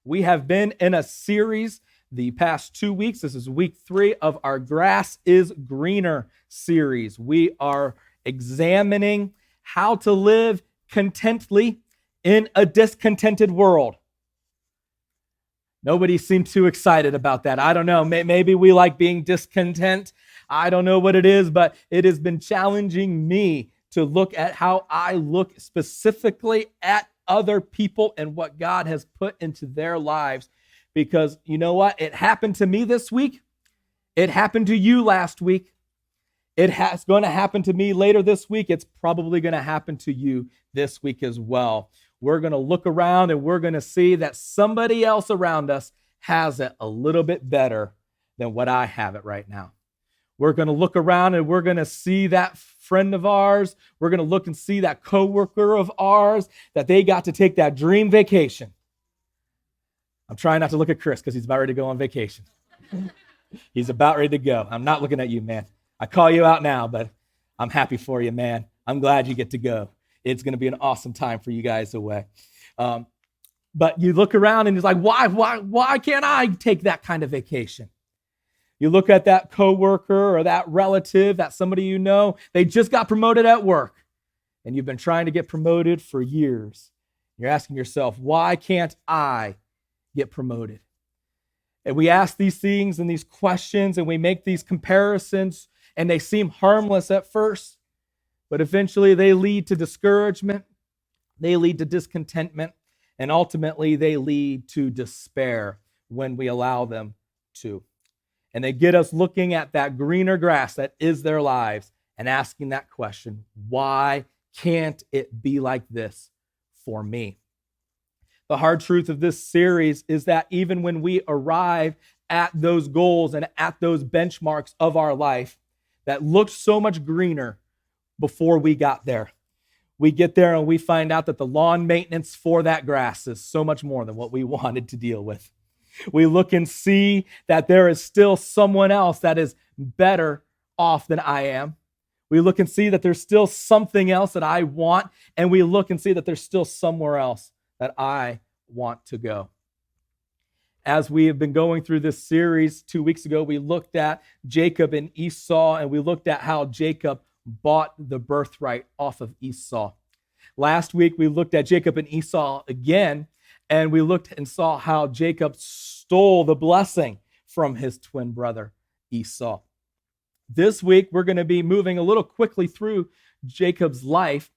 We have been in a series the past 2 weeks. This is week 3 of our Grass is Greener series. We are examining how to live contently in a discontented world. Nobody seemed too excited about that. I don't know. Maybe we like being discontent. I don't know what it is, but it has been challenging me to look at how I look specifically at other people and what God has put into their lives. Because you know what? It happened to me this week. It happened to you last week. It has going to happen to me later this week. It's probably going to happen to you this week as well. We're going to look around and we're going to see that somebody else around us has it a little bit better than what I have it right now. We're going to look around and we're going to see that friend of ours. We're going to look and see that coworker of ours that they got to take that dream vacation. I'm trying not to look at Chris because he's about ready to go on vacation. He's about ready to go. I'm not looking at you, man. I call you out now, but I'm happy for you, man. I'm glad you get to go. It's going to be an awesome time for you guys away. But you look around and it's like, why can't I take that kind of vacation? You look at that coworker or that relative, that somebody you know, they just got promoted at work, and you've been trying to get promoted for years. You're asking yourself, why can't I get promoted? And we ask these things and these questions, and we make these comparisons, and they seem harmless at first, but eventually they lead to discouragement, they lead to discontentment, and ultimately they lead to despair when we allow them to. And they get us looking at that greener grass that is their lives and asking that question, why can't it be like this for me? The hard truth of this series is that even when we arrive at those goals and at those benchmarks of our life that looked so much greener before we got there, we get there and we find out that the lawn maintenance for that grass is so much more than what we wanted to deal with. We look and see that there is still someone else that is better off than I am. We look and see that there's still something else that I want, and we look and see that there's still somewhere else that I want to go. As we have been going through this series, 2 weeks ago, we looked at Jacob and Esau, and we looked at how Jacob bought the birthright off of Esau. Last week, we looked at Jacob and Esau again, and we looked and saw how Jacob stole the blessing from his twin brother, Esau. This week, we're going to be moving a little quickly through Jacob's life.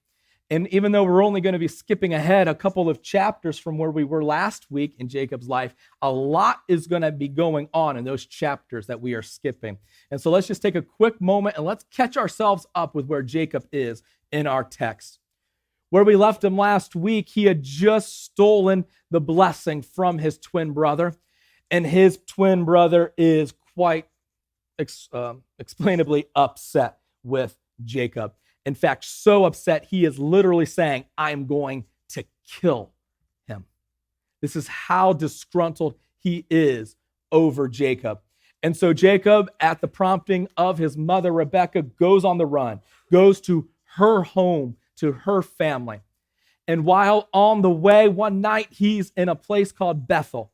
And even though we're only going to be skipping ahead a couple of chapters from where we were last week in Jacob's life, a lot is going to be going on in those chapters that we are skipping. And so let's just take a quick moment and let's catch ourselves up with where Jacob is in our text. Where we left him last week, he had just stolen the blessing from his twin brother, and his twin brother is quite explainably upset with Jacob. In fact, so upset, he is literally saying, I'm going to kill him. This is how disgruntled he is over Jacob. And so Jacob, at the prompting of his mother, Rebekah, goes on the run, goes to her home, to her family. And while on the way, one night, he's in a place called Bethel.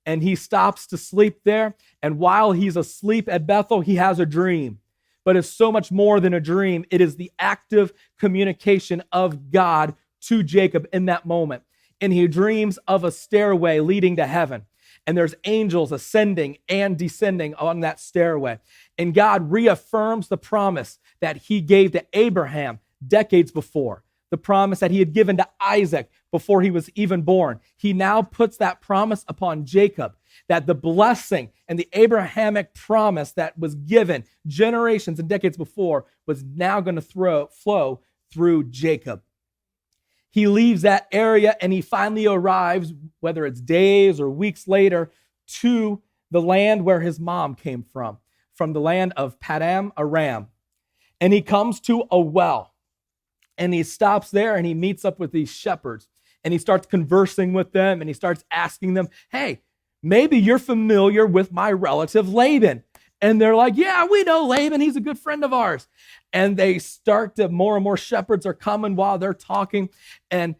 And he stops to sleep there. And while he's asleep at Bethel, he has a dream. But it's so much more than a dream. It is the active communication of God to Jacob in that moment. And he dreams of a stairway leading to heaven. And there's angels ascending and descending on that stairway. And God reaffirms the promise that he gave to Abraham decades before, the promise that he had given to Isaac before he was even born. He now puts that promise upon Jacob, that the blessing and the Abrahamic promise that was given generations and decades before was now going to flow through Jacob. He leaves that area and he finally arrives, whether it's days or weeks later, to the land where his mom came from the land of Paddan Aram. And he comes to a well. And he stops there and he meets up with these shepherds and he starts conversing with them and he starts asking them, hey, maybe you're familiar with my relative Laban. And they're like, yeah, we know Laban. He's a good friend of ours. And they start to, more and more shepherds are coming while they're talking. And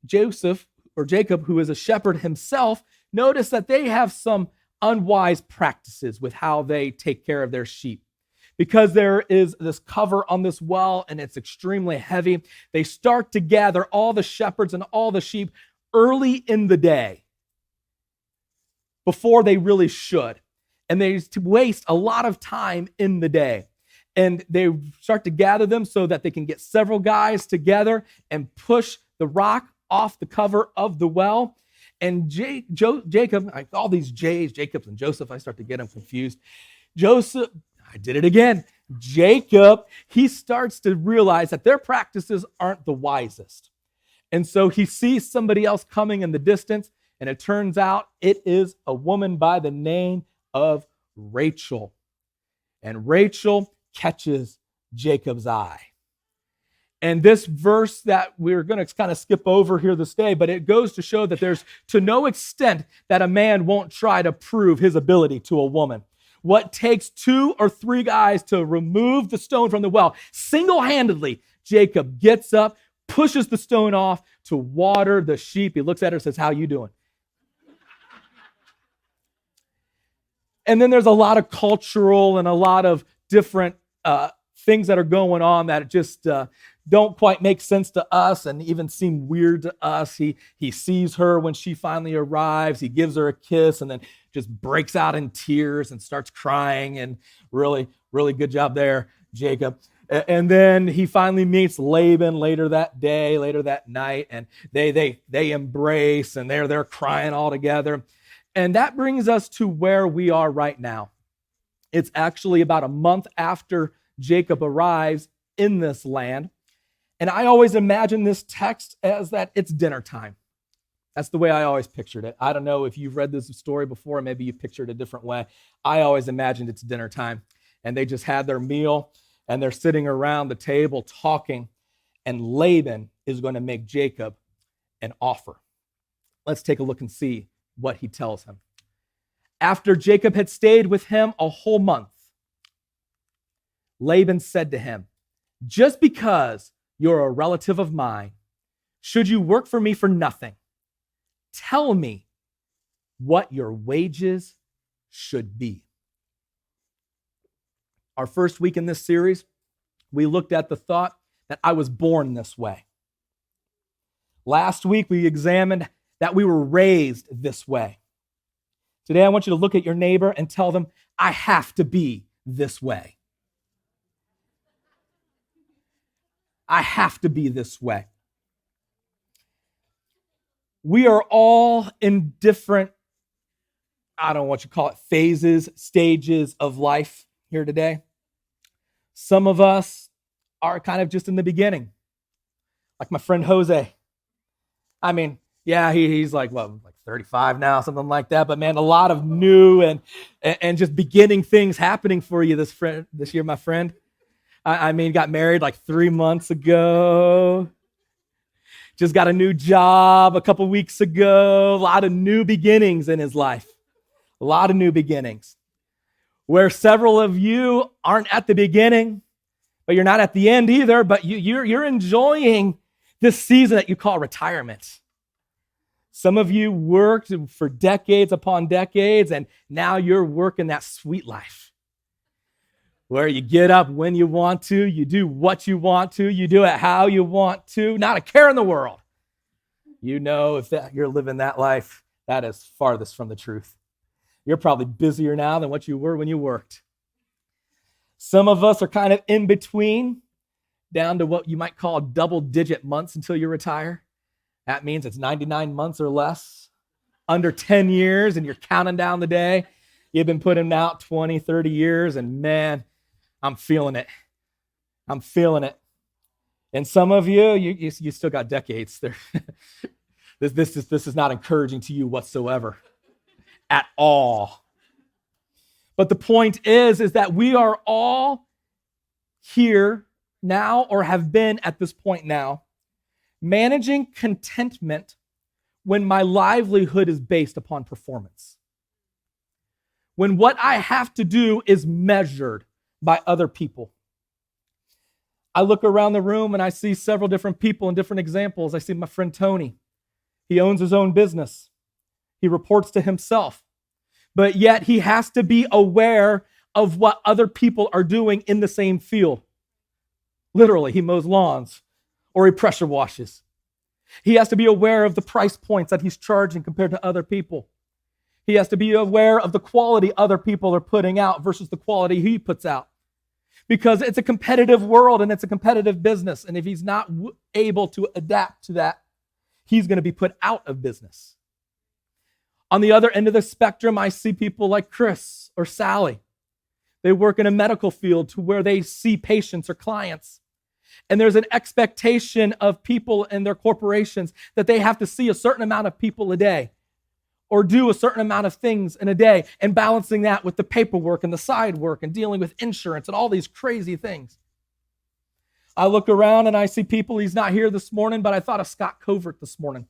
Joseph, Jacob, who is a shepherd himself, notice that they have some unwise practices with how they take care of their sheep. Because there is this cover on this well and it's extremely heavy, they start to gather all the shepherds and all the sheep early in the day before they really should. And they waste a lot of time in the day. And they start to gather them so that they can get several guys together and push the rock off the cover of the well. And Jacob, all these J's, Jacobs and Joseph, I start to get them confused. Joseph, I did it again. Jacob, he starts to realize that their practices aren't the wisest. And so he sees somebody else coming in the distance, and it turns out it is a woman by the name of Rachel. And Rachel catches Jacob's eye. And this verse that we're going to kind of skip over here this day, but it goes to show that there's to no extent that a man won't try to prove his ability to a woman. What takes 2 or 3 guys to remove the stone from the well, single-handedly, Jacob gets up, pushes the stone off to water the sheep. He looks at her and says, "How you doing?" And then there's a lot of cultural and a lot of different things that are going on that just don't quite make sense to us and even seem weird to us. He sees her when she finally arrives. He gives her a kiss and then just breaks out in tears and starts crying. And really, really good job there, Jacob. And then he finally meets Laban later that day, later that night, and they embrace and they're crying all together. And that brings us to where we are right now. It's actually about a month after Jacob arrives in this land. And I always imagine this text as that it's dinner time. That's the way I always pictured it. I don't know if you've read this story before, maybe you pictured it a different way. I always imagined it's dinner time. And they just had their meal and they're sitting around the table talking. And Laban is going to make Jacob an offer. Let's take a look and see what he tells him. After Jacob had stayed with him a whole month, Laban said to him, "Just because you're a relative of mine, should you work for me for nothing? Tell me what your wages should be." Our first week in this series, we looked at the thought that I was born this way. Last week, we examined that we were raised this way. Today, I want you to look at your neighbor and tell them, I have to be this way. I have to be this way. We are all in different, I don't know what you call it, phases, stages of life here today. Some of us are kind of just in the beginning, like my friend Jose. I mean, yeah, he's like 35 now, something like that. But man, a lot of new and just beginning things happening for you this year, my friend. I mean, got married like 3 months ago. Just got a new job a couple weeks ago. A lot of new beginnings in his life. A lot of new beginnings. Where several of you aren't at the beginning, but you're not at the end either, but you're enjoying this season that you call retirement. Some of you worked for decades upon decades, and now you're working that sweet life where you get up when you want to, you do what you want to, you do it how you want to, not a care in the world. You know, if you're living that life, that is farthest from the truth. You're probably busier now than what you were when you worked. Some of us are kind of in between, down to what you might call double-digit months until you retire. That means it's 99 months or less, under 10 years, and you're counting down the day. You've been putting out 20, 30 years, and man, I'm feeling it. I'm feeling it. And some of you still got decades. This is not encouraging to you whatsoever at all. But the point is that we are all here now or have been at this point now, managing contentment when my livelihood is based upon performance. When what I have to do is measured by other people. I look around the room and I see several different people and different examples. I see my friend Tony. He owns his own business. He reports to himself. But yet he has to be aware of what other people are doing in the same field. Literally, he mows lawns or he pressure washes. He has to be aware of the price points that he's charging compared to other people. He has to be aware of the quality other people are putting out versus the quality he puts out. Because it's a competitive world and it's a competitive business. And if he's not able to adapt to that, he's going to be put out of business. On the other end of the spectrum, I see people like Chris or Sally. They work in a medical field to where they see patients or clients. And there's an expectation of people in their corporations that they have to see a certain amount of people a day or do a certain amount of things in a day, and balancing that with the paperwork and the side work and dealing with insurance and all these crazy things. I look around and I see people, he's not here this morning, but I thought of Scott Covert this morning.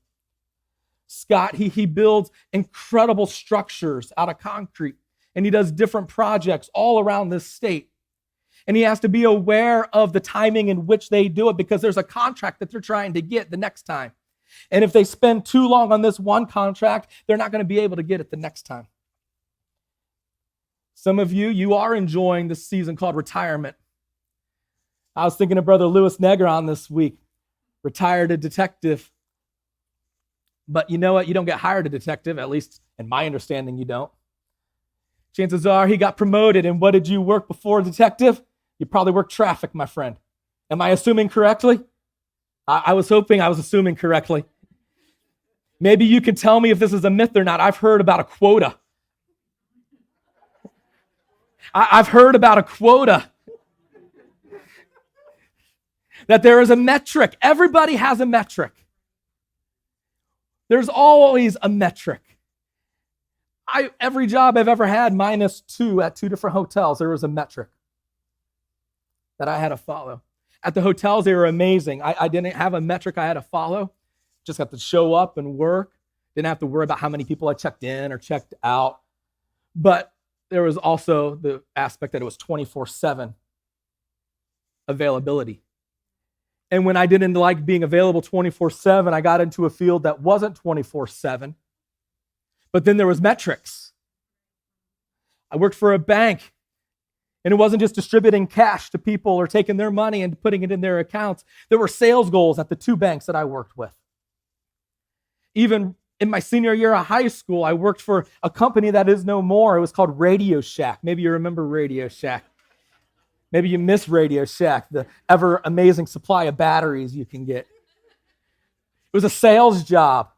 Scott, he builds incredible structures out of concrete, and he does different projects all around this state. And he has to be aware of the timing in which they do it because there's a contract that they're trying to get the next time. And if they spend too long on this one contract, they're not going to be able to get it the next time. Some of you are enjoying this season called retirement. I was thinking of Brother Louis Negron this week, retired a detective. But you know what? You don't get hired a detective, at least in my understanding, you don't. Chances are he got promoted, and what did you work before detective? You probably worked traffic, my friend. Am I assuming correctly? I was hoping I was assuming correctly. Maybe you can tell me if this is a myth or not. I've heard about a quota. I've heard about a quota. That there is a metric. Everybody has a metric. There's always a metric. Every job I've ever had, -2 at 2 different hotels, there was a metric that I had to follow. At the hotels, they were amazing. I didn't have a metric I had to follow. Just had to show up and work. Didn't have to worry about how many people I checked in or checked out. But there was also the aspect that it was 24/7 availability. And when I didn't like being available 24/7, I got into a field that wasn't 24/7. But then there was metrics. I worked for a bank, and it wasn't just distributing cash to people or taking their money and putting it in their accounts. There were sales goals at the 2 banks that I worked with. Even in my senior year of high school, I worked for a company that is no more. It was called Radio Shack. Maybe you remember Radio Shack. Maybe you miss Radio Shack, the ever amazing supply of batteries you can get. It was a sales job.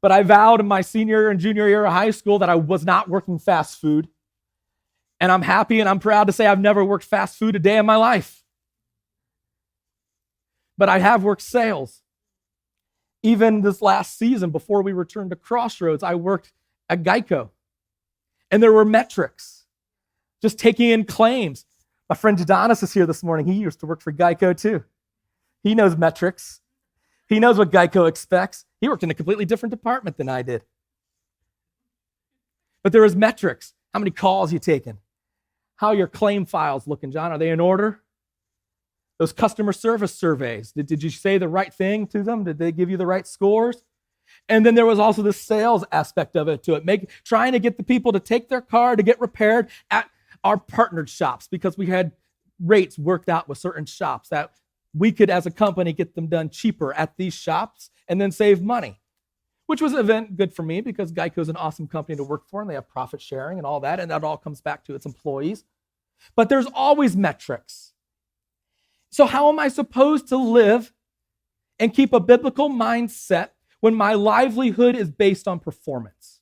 But I vowed in my senior and junior year of high school that I was not working fast food. And I'm happy and I'm proud to say I've never worked fast food a day in my life. But I have worked sales. Even this last season, before we returned to Crossroads, I worked at Geico. And there were metrics. Just taking in claims. My friend Adonis is here this morning. He used to work for Geico too. He knows metrics. He knows what Geico expects. He worked in a completely different department than I did. But there was metrics. How many calls you taking? How are your claim files looking, John? Are they in order? Those customer service surveys. Did you say the right thing to them? Did they give you the right scores? And then there was also the sales aspect of it to it, trying to get the people to take their car to get repaired at our partnered shops because we had rates worked out with certain shops that we could, as a company, get them done cheaper at these shops and then save money, which was good for me because Geico is an awesome company to work for and they have profit sharing and all that, and that all comes back to its employees. But there's always metrics. So how am I supposed to live and keep a biblical mindset when my livelihood is based on performance?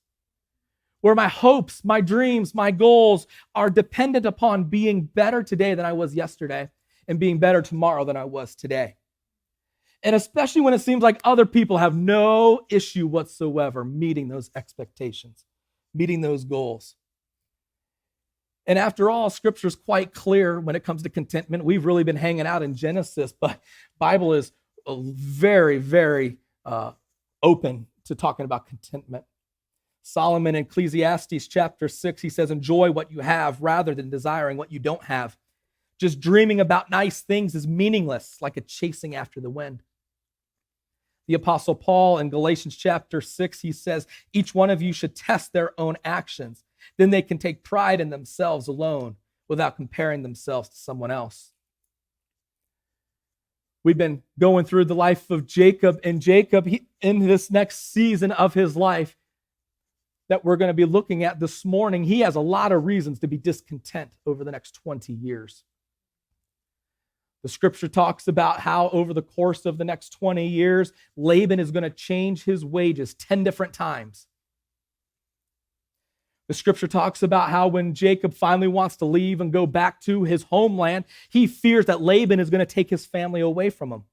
Where my hopes, my dreams, my goals are dependent upon being better today than I was yesterday and being better tomorrow than I was today. And especially when it seems like other people have no issue whatsoever meeting those expectations, meeting those goals. And after all, Scripture is quite clear when it comes to contentment. We've really been hanging out in Genesis, but Bible is very, very open to talking about contentment. Solomon in Ecclesiastes chapter 6, he says, enjoy what you have rather than desiring what you don't have. Just dreaming about nice things is meaningless, like a chasing after the wind. The Apostle Paul in Galatians chapter 6, he says, each one of you should test their own actions. Then they can take pride in themselves alone without comparing themselves to someone else. We've been going through the life of Jacob, and Jacob, in this next season of his life that we're going to be looking at this morning, he has a lot of reasons to be discontent over the next 20 years. The scripture talks about how over the course of the next 20 years, Laban is going to change his wages 10 different times. The scripture talks about how when Jacob finally wants to leave and go back to his homeland, he fears that Laban is going to take his family away from him.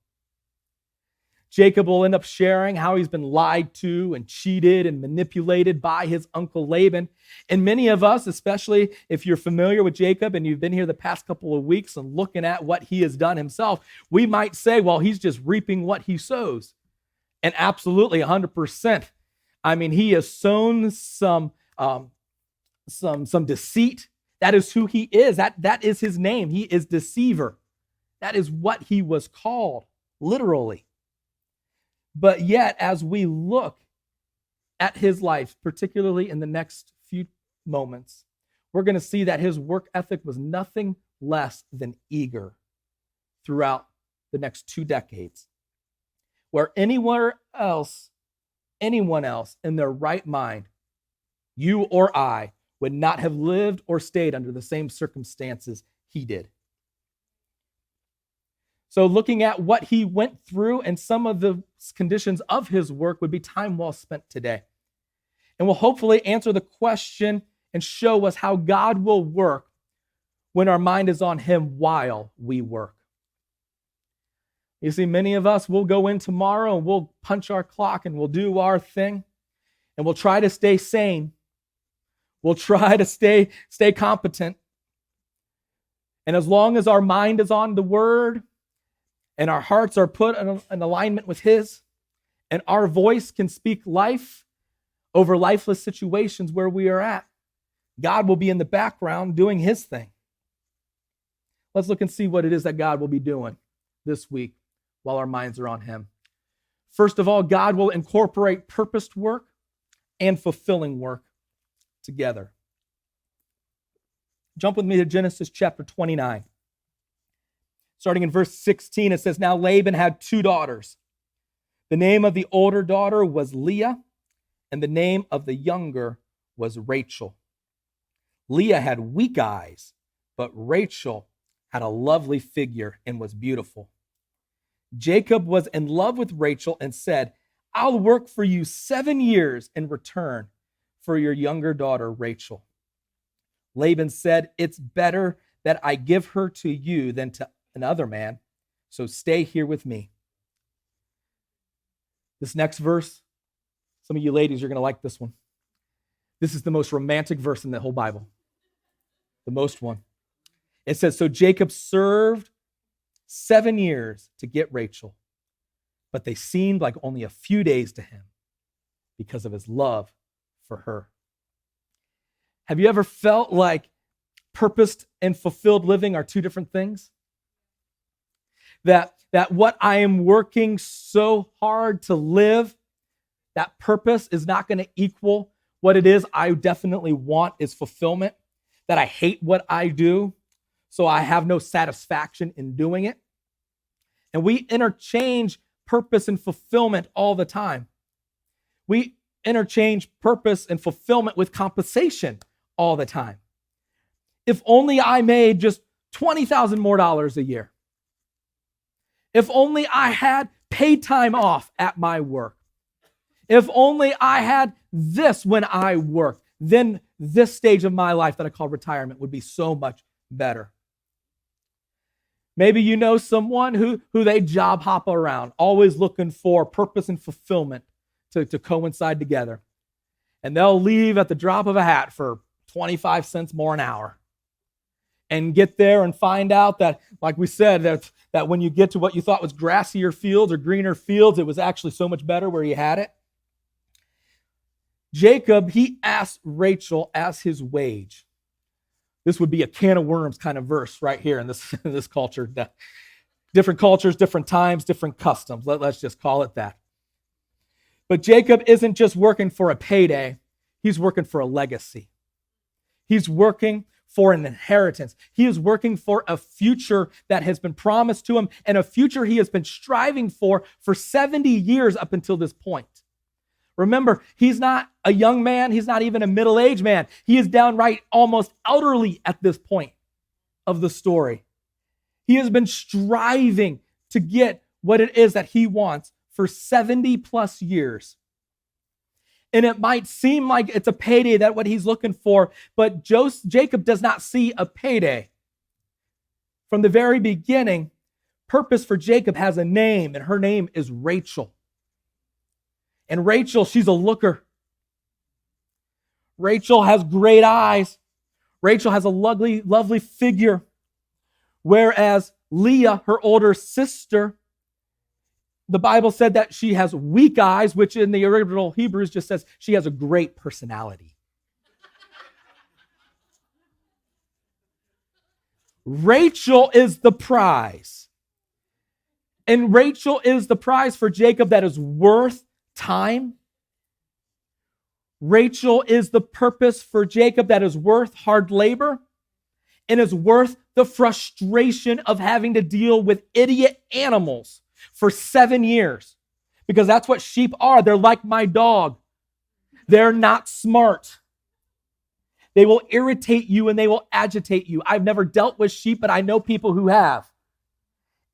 Jacob will end up sharing how he's been lied to and cheated and manipulated by his uncle Laban. And many of us, especially if you're familiar with Jacob and you've been here the past couple of weeks and looking at what he has done himself, we might say, well, he's just reaping what he sows. And absolutely 100%. I mean, he has sown some deceit. That is who he is. That is his name. He is deceiver. That is what he was called, literally. But yet, as we look at his life, particularly in the next few moments, we're going to see that his work ethic was nothing less than eager throughout the next 2 decades. Where anyone else in their right mind, you or I, would not have lived or stayed under the same circumstances he did. So looking at what he went through and some of the conditions of his work would be time well spent today. And will hopefully answer the question and show us how God will work when our mind is on him while we work. You see, many of us will go in tomorrow and we'll punch our clock and we'll do our thing and we'll try to stay sane. We'll try to stay competent. And as long as our mind is on the word and our hearts are put in alignment with his, and our voice can speak life over lifeless situations where we are at, God will be in the background doing his thing. Let's look and see what it is that God will be doing this week while our minds are on him. First of all, God will incorporate purposed work and fulfilling work together. Jump with me to Genesis chapter 29. Starting in verse 16, it says, now Laban had 2 daughters. The name of the older daughter was Leah, and the name of the younger was Rachel. Leah had weak eyes, but Rachel had a lovely figure and was beautiful. Jacob was in love with Rachel and said, I'll work for you 7 years in return for your younger daughter, Rachel. Laban said, it's better that I give her to you than to another man, so stay here with me. This next verse, some of you ladies, you're going to like this one. This is the most romantic verse in the whole Bible. The most one. It says, so Jacob served 7 years to get Rachel, but they seemed like only a few days to him because of his love for her. Have you ever felt like purposed and fulfilled living are 2 different things? That what I am working so hard to live, that purpose is not going to equal what it is I definitely want is fulfillment. That I hate what I do, so I have no satisfaction in doing it. And we interchange purpose and fulfillment all the time. We interchange purpose and fulfillment with compensation all the time. If only I made just $20,000 more a year. If only I had paid time off at my work. If only I had this when I work, then this stage of my life that I call retirement would be so much better. Maybe you know someone who they job hop around, always looking for purpose and fulfillment to coincide together. And they'll leave at the drop of a hat for 25 cents more an hour. And get there and find out that, like we said, that when you get to what you thought was grassier fields or greener fields, it was actually so much better where you had it. Jacob, he asked Rachel as his wage. This would be a can of worms kind of verse right here in this culture. Different cultures, different times, different customs. Let's just call it that. But Jacob isn't just working for a payday. He's working for a legacy. He's working for an inheritance. He is working for a future that has been promised to him and a future he has been striving for 70 years up until this point. Remember, he's not a young man. He's not even a middle-aged man. He is downright almost elderly at this point of the story. He has been striving to get what it is that he wants for 70 plus years. And it might seem like it's a payday, that what he's looking for, but Jacob does not see a payday. From the very beginning, purpose for Jacob has a name, and her name is Rachel. And Rachel, she's a looker. Rachel has great eyes. Rachel has a lovely figure. Whereas Leah, her older sister, the Bible said that she has weak eyes, which in the original Hebrews just says she has a great personality. Rachel is the prize. And Rachel is the prize for Jacob that is worth time. Rachel is the purpose for Jacob that is worth hard labor and is worth the frustration of having to deal with idiot animals for 7 years, because that's what sheep are. They're like my dog. They're not smart. They will irritate you and they will agitate you. I've never dealt with sheep, but I know people who have.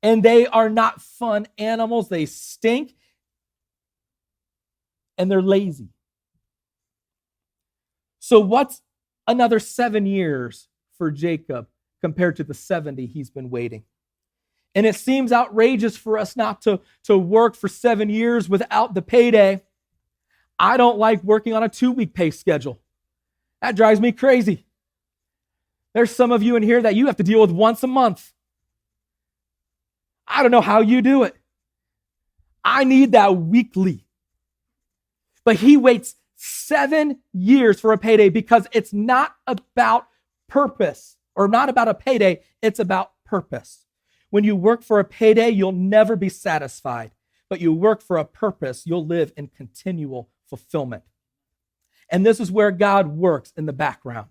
And they are not fun animals. They stink and they're lazy. So what's another 7 years for Jacob compared to the 70 he's been waiting? And it seems outrageous for us not to work for 7 years without the payday. I don't like working on a 2-week pay schedule. That drives me crazy. There's some of you in here that you have to deal with once a month. I don't know how you do it. I need that weekly. But he waits 7 years for a payday because it's not about purpose, or not about a payday, it's about purpose. When you work for a payday, you'll never be satisfied. But you work for a purpose, you'll live in continual fulfillment. And this is where God works in the background.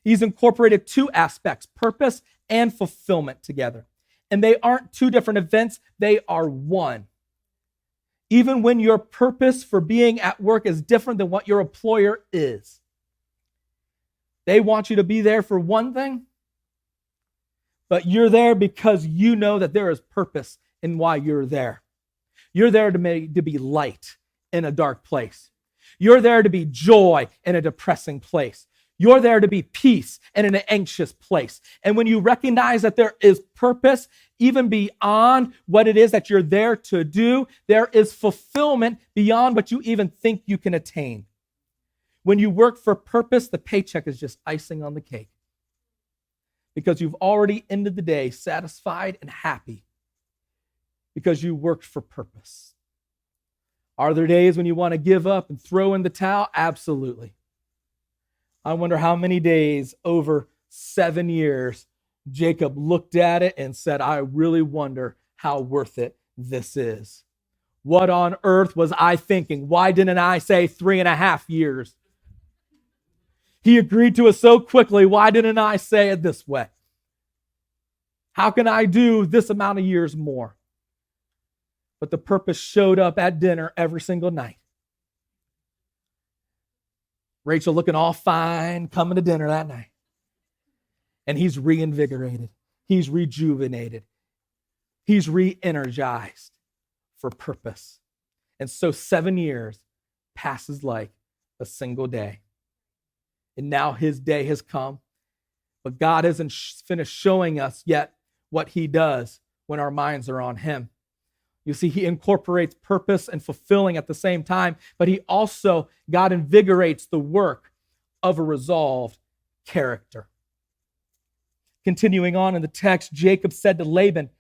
He's incorporated 2 aspects, purpose and fulfillment together. And they aren't 2 different events, they are one. Even when your purpose for being at work is different than what your employer is. They want you to be there for one thing, but you're there because you know that there is purpose in why you're there. You're there to be light in a dark place. You're there to be joy in a depressing place. You're there to be peace in an anxious place. And when you recognize that there is purpose, even beyond what it is that you're there to do, there is fulfillment beyond what you even think you can attain. When you work for purpose, the paycheck is just icing on the cake, because you've already ended the day satisfied and happy because you worked for purpose. Are there days when you want to give up and throw in the towel? Absolutely. I wonder how many days over 7 years Jacob looked at it and said, I really wonder how worth it this is. What on earth was I thinking? Why didn't I say 3.5 years? He agreed to it so quickly. Why didn't I say it this way? How can I do this amount of years more? But the purpose showed up at dinner every single night. Rachel looking all fine, coming to dinner that night. And he's reinvigorated. He's rejuvenated. He's re-energized for purpose. And so 7 years passes like a single day. And now his day has come. But God isn't finished showing us yet what he does when our minds are on him. You see, he incorporates purpose and fulfilling at the same time, but God invigorates the work of a resolved character. Continuing on in the text, Jacob said to Laban,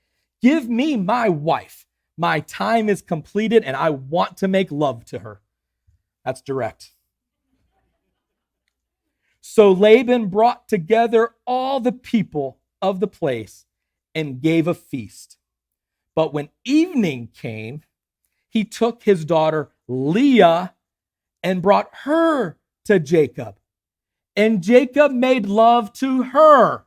give me my wife. My time is completed and I want to make love to her. That's direct. So Laban brought together all the people of the place and gave a feast. But when evening came, he took his daughter Leah and brought her to Jacob. And Jacob made love to her.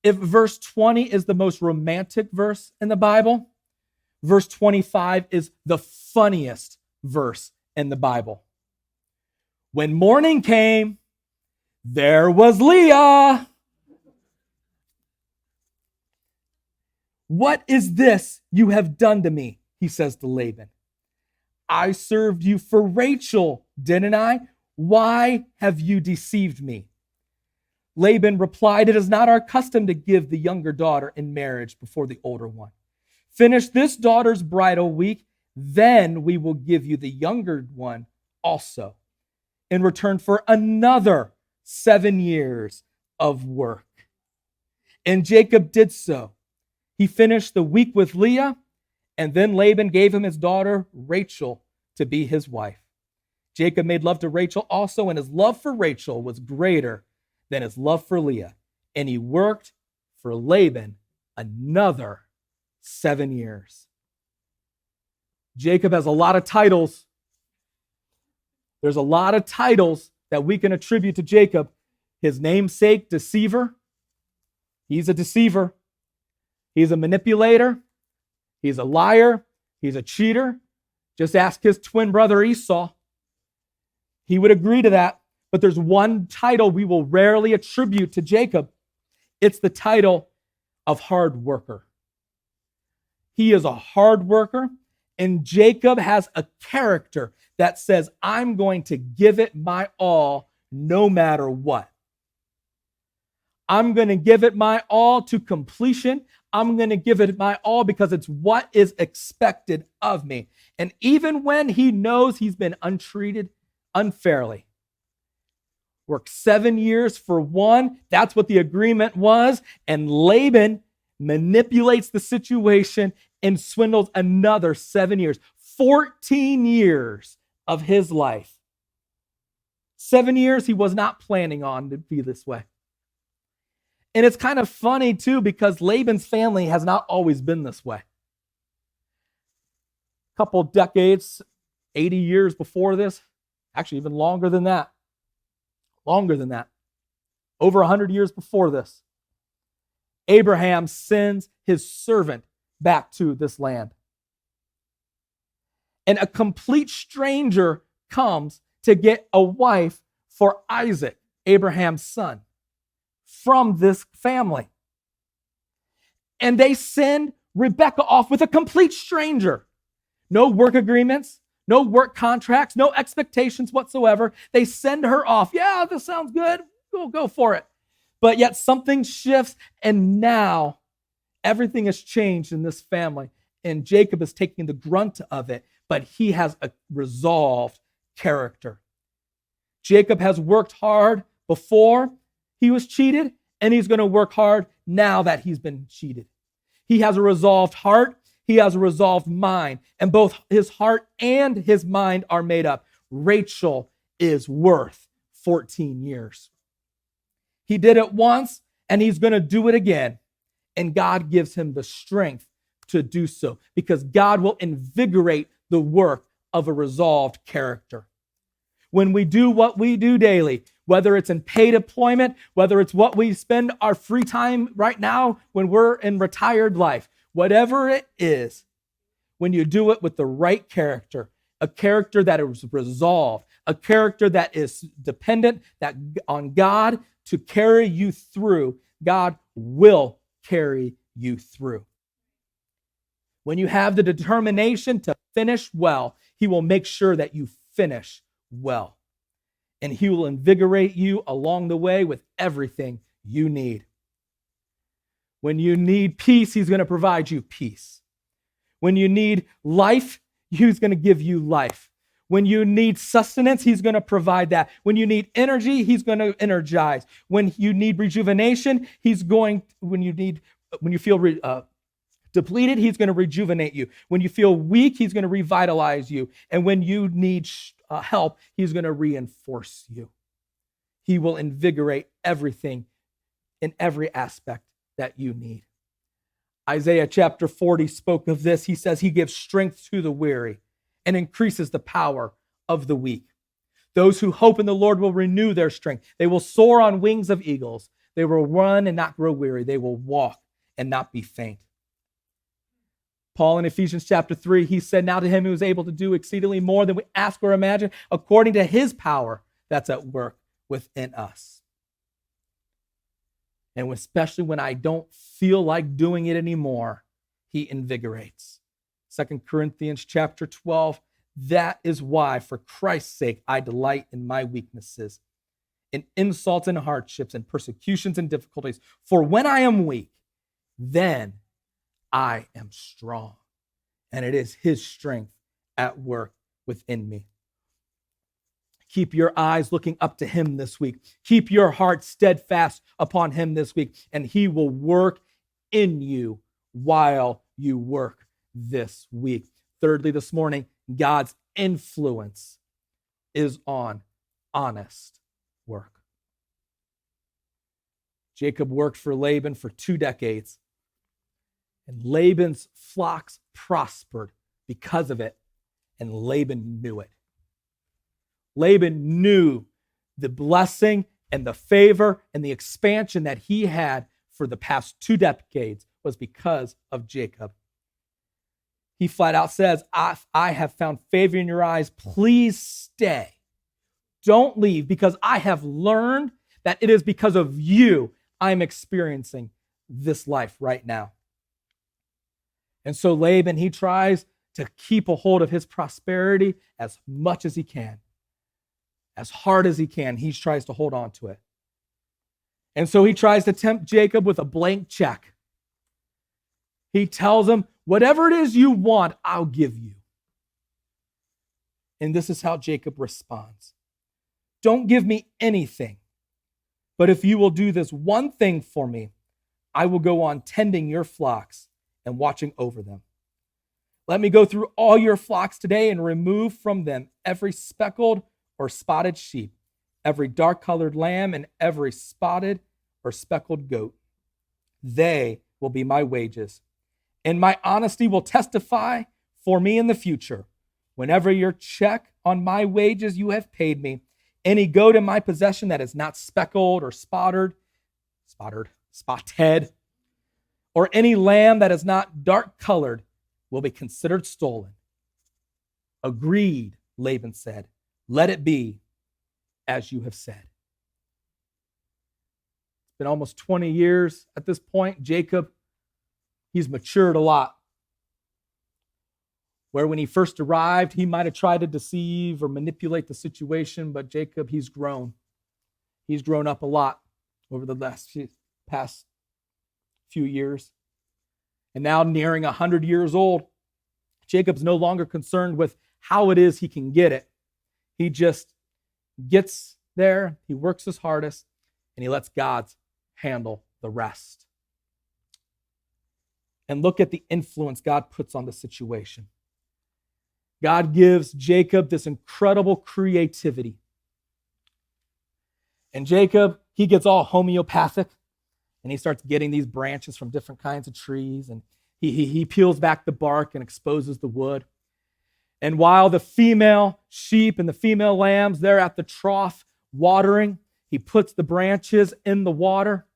If verse 20 is the most romantic verse in the Bible, verse 25 is the funniest verse in the Bible. When morning came, there was Leah. What is this you have done to me? He says to Laban. I served you for Rachel, didn't I? Why have you deceived me? Laban replied, it is not our custom to give the younger daughter in marriage before the older one. Finish this daughter's bridal week, then we will give you the younger one also, in return for another 7 years of work. And Jacob did so. He finished the week with Leah, and then Laban gave him his daughter Rachel to be his wife. Jacob made love to Rachel also, and his love for Rachel was greater than his love for Leah. And he worked for Laban another 7 years. Jacob has a lot of titles. There's a lot of titles that we can attribute to Jacob. His namesake, deceiver. He's a deceiver. He's a manipulator. He's a liar. He's a cheater. Just ask his twin brother Esau. He would agree to that. But there's one title we will rarely attribute to Jacob. It's the title of hard worker. He is a hard worker, and Jacob has a character that says, I'm going to give it my all no matter what. I'm going to give it my all to completion. I'm going to give it my all because it's what is expected of me. And even when he knows he's been untreated unfairly, work 7 years for one. That's what the agreement was. And Laban manipulates the situation and swindles another 7 years. 14 years of his life. 7 years he was not planning on to be this way. And it's kind of funny too, because Laban's family has not always been this way. A couple decades, 80 years before this, actually even longer than that. Over 100 years before this, Abraham sends his servant back to this land. And a complete stranger comes to get a wife for Isaac, Abraham's son, from this family. And they send Rebekah off with a complete stranger. No work agreements, no work contracts, no expectations whatsoever. They send her off. Yeah, this sounds good. We'll go for it. But yet something shifts, and now everything has changed in this family. And Jacob is taking the grunt of it, but he has a resolved character. Jacob has worked hard before he was cheated, and he's going to work hard now that he's been cheated. He has a resolved heart. He has a resolved mind, and both his heart and his mind are made up. Rachel is worth 14 years. He did it once, and he's going to do it again. And God gives him the strength to do so, because God will invigorate the work of a resolved character. When we do what we do daily, whether it's in paid employment, whether it's what we spend our free time right now when we're in retired life, whatever it is, when you do it with the right character, a character that is resolved, a character that is dependent on God to carry you through, God will carry you through. When you have the determination to finish well, He will make sure that you finish well. And He will invigorate you along the way with everything you need. When you need peace, He's going to provide you peace. When you need life, He's going to give you life. When you need sustenance, He's going to provide that. When you need energy, He's going to energize. When you need rejuvenation, when you feel depleted, He's going to rejuvenate you. When you feel weak, He's going to revitalize you. And when you need help, He's going to reinforce you. He will invigorate everything in every aspect that you need. Isaiah chapter 40 spoke of this. He says He gives strength to the weary and increases the power of the weak. Those who hope in the Lord will renew their strength. They will soar on wings of eagles. They will run and not grow weary. They will walk and not be faint. Paul in Ephesians chapter 3, he said, now to him who is able to do exceedingly more than we ask or imagine, according to his power that's at work within us. And especially when I don't feel like doing it anymore, he invigorates. 2 Corinthians chapter 12, that is why, for Christ's sake, I delight in my weaknesses, in insults and hardships and persecutions and difficulties. For when I am weak, then I am strong. And it is his strength at work within me. Keep your eyes looking up to him this week. Keep your heart steadfast upon him this week, and he will work in you while you work this week. Thirdly, this morning, God's influence is on honest work. Jacob worked for Laban for 2 decades, and Laban's flocks prospered because of it, and Laban knew it. Laban knew the blessing and the favor and the expansion that he had for the past 2 decades was because of Jacob. He flat out says, I have found favor in your eyes. Please stay. Don't leave, because I have learned that it is because of you I'm experiencing this life right now. And so Laban, he tries to keep a hold of his prosperity as much as he can. As hard as he can, he tries to hold on to it. And so he tries to tempt Jacob with a blank check. He tells him, whatever it is you want, I'll give you. And this is how Jacob responds. Don't give me anything, but if you will do this one thing for me, I will go on tending your flocks and watching over them. Let me go through all your flocks today and remove from them every speckled or spotted sheep, every dark-colored lamb, and every spotted or speckled goat. They will be my wages, and my honesty will testify for me in the future. Whenever your check on my wages you have paid me, any goat in my possession that is not speckled or spotted, or any lamb that is not dark-colored will be considered stolen. Agreed, Laban said. Let it be as you have said. It's been almost 20 years at this point. Jacob, he's matured a lot. Where when he first arrived, he might have tried to deceive or manipulate the situation, but Jacob, he's grown. He's grown up a lot over the past few years. And now nearing 100 years old, Jacob's no longer concerned with how it is he can get it. He just gets there, he works his hardest, and he lets God handle the rest. And look at the influence God puts on the situation. God gives Jacob this incredible creativity. And Jacob, he gets all homeopathic, and he starts getting these branches from different kinds of trees, and he peels back the bark and exposes the wood. And while the female sheep and the female lambs, they're at the trough watering, he puts the branches in the water.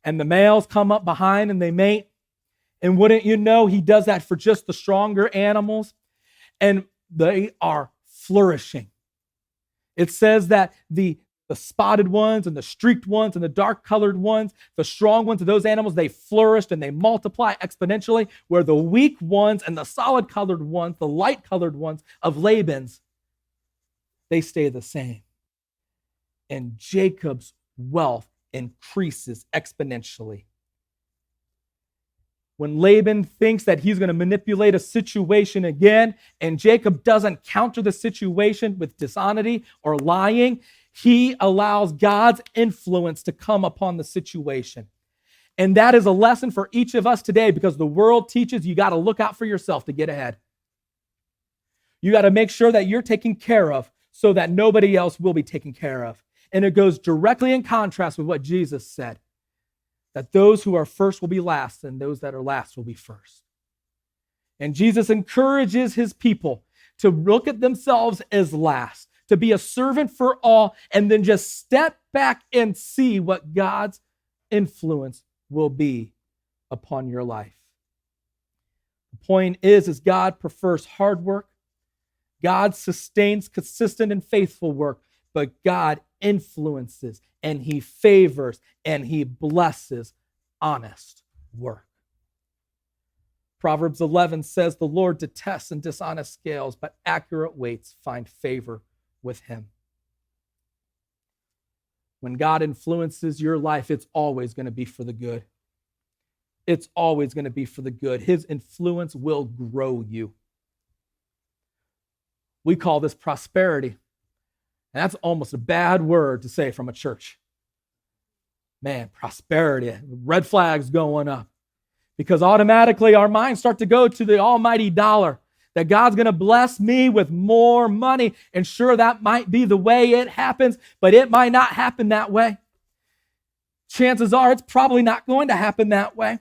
And the males come up behind and they mate. And wouldn't you know, he does that for just the stronger animals. And they are flourishing. It says that the spotted ones and the streaked ones and the dark-colored ones, the strong ones of those animals, they flourished and they multiply exponentially, where the weak ones and the solid-colored ones, the light-colored ones of Laban's, they stay the same. And Jacob's wealth increases exponentially. When Laban thinks that he's going to manipulate a situation again, and Jacob doesn't counter the situation with dishonesty or lying, he allows God's influence to come upon the situation. And that is a lesson for each of us today, because the world teaches you got to look out for yourself to get ahead. You got to make sure that you're taken care of so that nobody else will be taken care of. And it goes directly in contrast with what Jesus said, that those who are first will be last, and those that are last will be first. And Jesus encourages his people to look at themselves as last, to be a servant for all, and then just step back and see what God's influence will be upon your life. The point is God prefers hard work. God sustains consistent and faithful work, but God influences and he favors and he blesses honest work. Proverbs 11 says, the Lord detests and dishonest scales, but accurate weights find favor with him. When God influences your life, it's always going to be for the good. It's always going to be for the good. His influence will grow you. We call this prosperity. And that's almost a bad word to say from a church. Man, prosperity, red flags going up. Because automatically our minds start to go to the almighty dollar, that God's going to bless me with more money. And sure, that might be the way it happens, but it might not happen that way. Chances are it's probably not going to happen that way.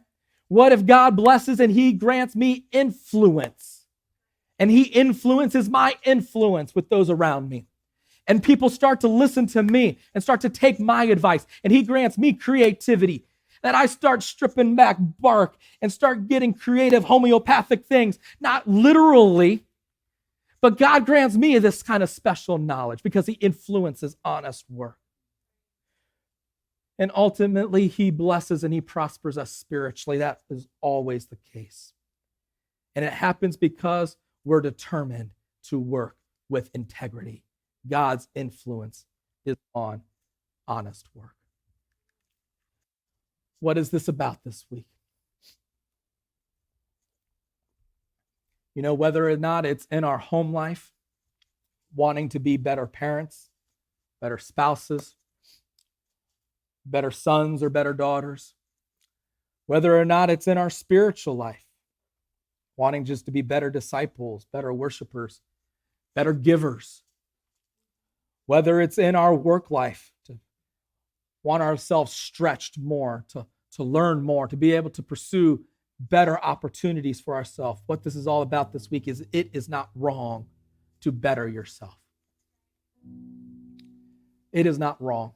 What if God blesses and he grants me influence? And he influences my influence with those around me. And people start to listen to me and start to take my advice. And he grants me creativity. That I start stripping back bark and start getting creative homeopathic things. Not literally, but God grants me this kind of special knowledge because he influences honest work. And ultimately, he blesses and he prospers us spiritually. That is always the case. And it happens because we're determined to work with integrity. God's influence is on honest work. What is this about this week? You know, whether or not it's in our home life, wanting to be better parents, better spouses, better sons or better daughters, whether or not it's in our spiritual life, wanting just to be better disciples, better worshipers, better givers, whether it's in our work life, to want ourselves stretched more, to learn more, to be able to pursue better opportunities for ourselves. What this is all about this week is it is not wrong to better yourself. It is not wrong.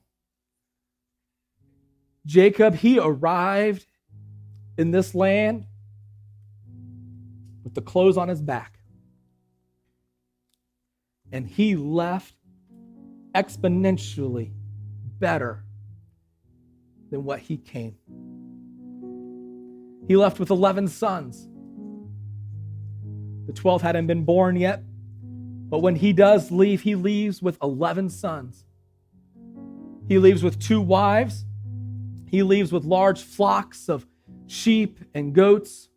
Jacob, he arrived in this land with the clothes on his back. And he left exponentially better than what he came. He left with 11 sons. The 12th hadn't been born yet, but when he does leave, he leaves with 11 sons. He leaves with 2 wives. He leaves with large flocks of sheep and goats.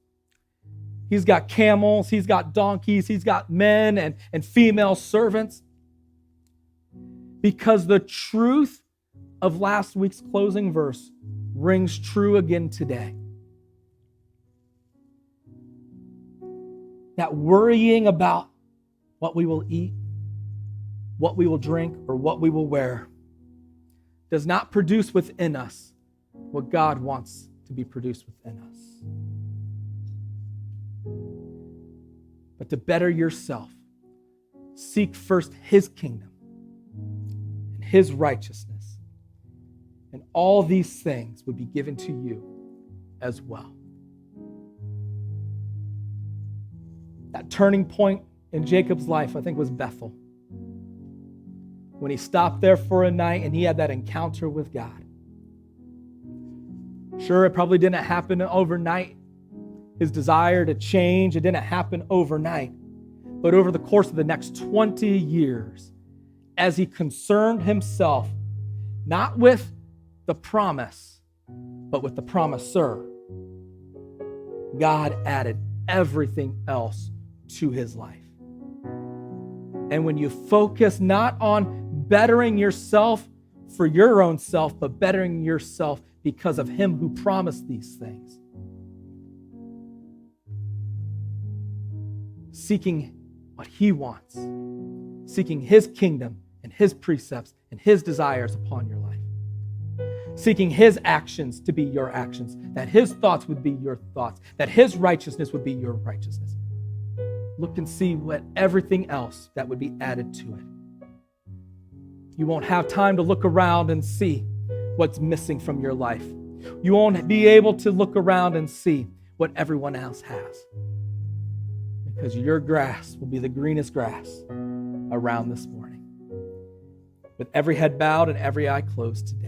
He's got camels, he's got donkeys, he's got men and female servants. Because the truth of last week's closing verse rings true again today. That worrying about what we will eat, what we will drink, or what we will wear does not produce within us what God wants to be produced within us. But to better yourself, seek first his kingdom and his righteousness, and all these things would be given to you as well. That turning point in Jacob's life, I think, was Bethel. When he stopped there for a night and he had that encounter with God. Sure, it probably didn't happen overnight. His desire to change, it didn't happen overnight. But over the course of the next 20 years, as he concerned himself, not with the promise, but with the promiser, God added everything else to his life. And when you focus not on bettering yourself for your own self, but bettering yourself because of him who promised these things, seeking what he wants, seeking his kingdom and his precepts and his desires upon your life, seeking his actions to be your actions, that his thoughts would be your thoughts, that his righteousness would be your righteousness. look and see what everything else that would be added to it. You won't have time to look around and see what's missing from your life. You won't be able to look around and see what everyone else has, because your grass will be the greenest grass around this morning. With every head bowed and every eye closed today,